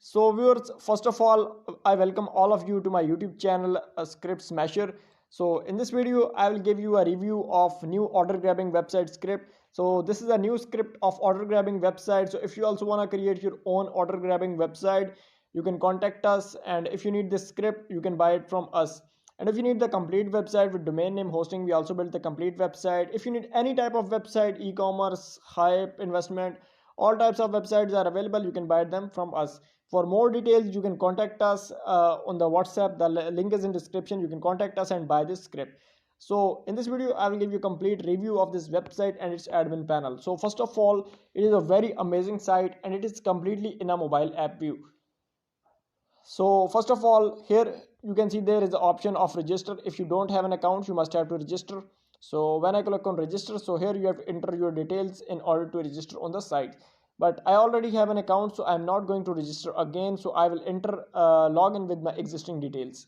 So viewers, first of all, I welcome all of you to my YouTube channel, Script Smasher. So in this video, I will give you a review of new order grabbing website script. So this is a new script of order grabbing website. So if you also want to create your own order grabbing website, you can contact us. And if you need this script, you can buy it from us. And if you need the complete website with domain name hosting, we also build the complete website. If you need any type of website, e-commerce, hype, investment, all types of websites are available. You can buy them from us. For more details, you can contact us on the WhatsApp. The link is in description. You can contact us and buy this script. So in this video, I will give you a complete review of this website and its admin panel. So first of all, it is a very amazing site and it is completely in a mobile app view. So first of all, here you can see there is the option of register. If you don't have an account, you must have to register. So when I click on register, so here you have to enter your details in order to register on the site. But I already have an account, so I'm not going to register again. So I will enter login with my existing details.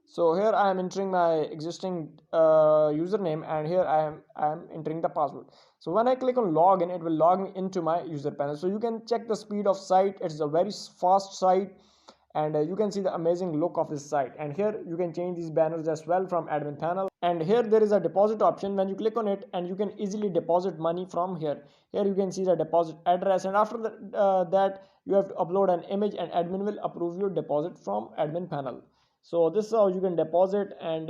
So here I am entering my existing username, and here I am entering the password. So when I click on login, it will log me into my user panel. So you can check the speed of site. It's a very fast site, and you can see the amazing look of this site. And here you can change these banners as well from admin panel. And here there is a deposit option. When you click on it, and you can easily deposit money from here. Here you can see the deposit address, and after that you have to upload an image, and admin will approve your deposit from admin panel. So this is how you can deposit. And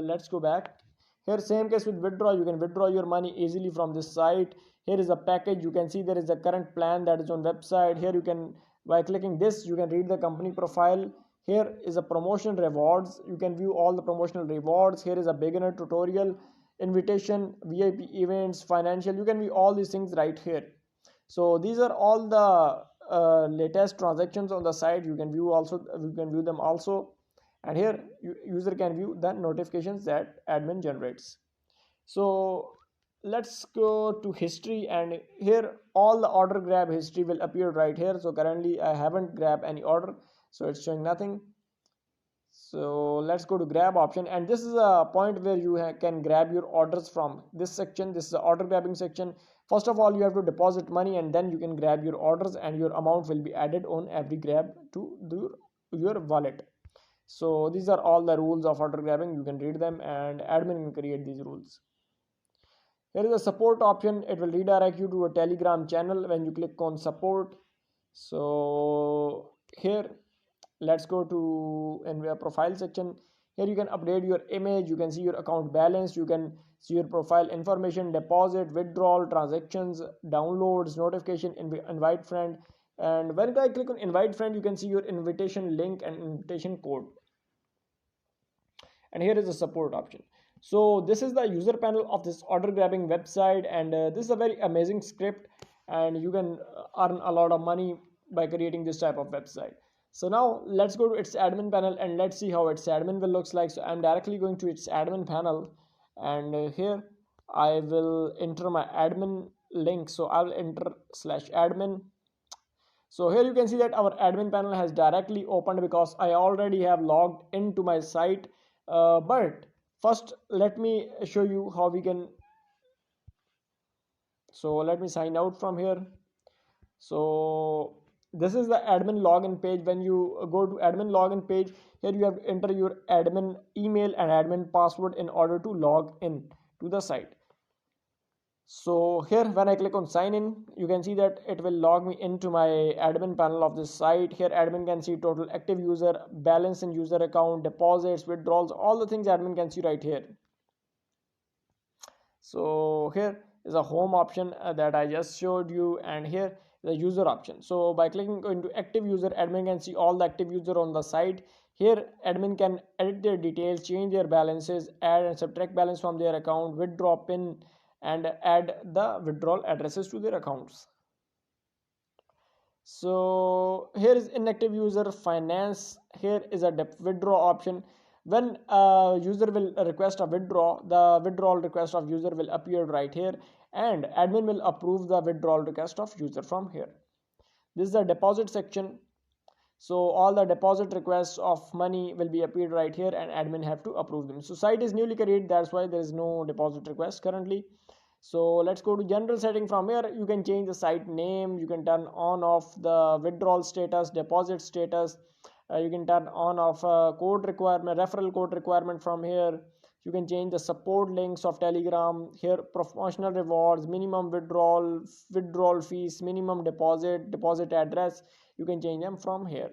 let's go back. Here same case with withdraw. You can withdraw your money easily from this site. Here is a package. You can see there is a current plan that is on website. Here you can, by clicking this, you can read the company profile. Here is a promotion rewards. You can view all the promotional rewards. Here is a beginner tutorial, invitation, VIP events, financial. You can view all these things right here. So these are all the latest transactions on the site. You can view them also. And here user can view the notifications that admin generates. So let's go to history, and here all the order grab history will appear right here. So currently I haven't grabbed any order, so it's showing nothing. So let's go to grab option, and this is a point where you can grab your orders from this section. This is the order grabbing section. First of all, you have to deposit money, and then you can grab your orders, and your amount will be added on every grab to your wallet. So these are all the rules of order grabbing. You can read them, and admin can create these rules. Here is a support option. It will redirect you to a Telegram channel when you click on support. So here let's go to in the profile section. Here you can update your image. You can see your account balance. You can see your profile information, deposit, withdrawal, transactions, downloads, notification, invite friend. And when I click on invite friend, you can see your invitation link and invitation code. And here is the support option. So this is the user panel of this order grabbing website, and this is a very amazing script, and you can earn a lot of money by creating this type of website. So now let's go to its admin panel, and let's see how its admin will looks like. So I'm directly going to its admin panel, and here I will enter my admin link. So I will enter /admin. So here you can see that our admin panel has directly opened because I already have logged into my site. But first let me show you how we can. So let me sign out from here. So this is the admin login page. When you go to admin login page, here you have to enter your admin email and admin password in order to log in to the site. So here when I click on sign in, you can see that it will log me into my admin panel of this site. Here admin can see total active user, balance in user account, deposits, withdrawals, all the things admin can see right here. So here is a home option that I just showed you, and here the user option. So by clicking into active user, admin can see all the active user on the site. Here admin can edit their details, change their balances, add and subtract balance from their account, withdraw pin, and add the withdrawal addresses to their accounts. So here is inactive user finance. Here is a withdraw option. When a user will request a withdraw, the withdrawal request of user will appear right here, and admin will approve the withdrawal request of user from here. This is the deposit section. So all the deposit requests of money will be appeared right here, and admin have to approve them. So site is newly created, that's why there is no deposit request currently. So let's go to general setting. From here you can change the site name, you can turn on off the withdrawal status, deposit status, you can turn on off code requirement, referral code requirement. From here you can change the support links of Telegram. Here promotional rewards, minimum withdrawal fees, minimum deposit address, you can change them from here.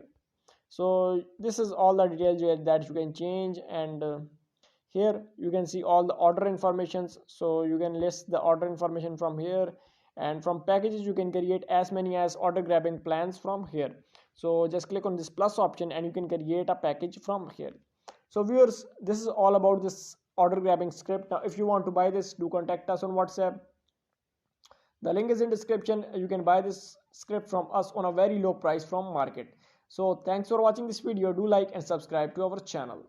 So this is all the details that you can change. And here you can see all the order informations, so you can list the order information from here. And from packages you can create as many as order grabbing plans from here. So just click on this plus option and you can create a package from here. So viewers, this is all about this order grabbing script. Now if you want to buy this, do contact us on WhatsApp. The link is in description. You can buy this script from us on a very low price from market. So thanks for watching this video. Do like and subscribe to our channel.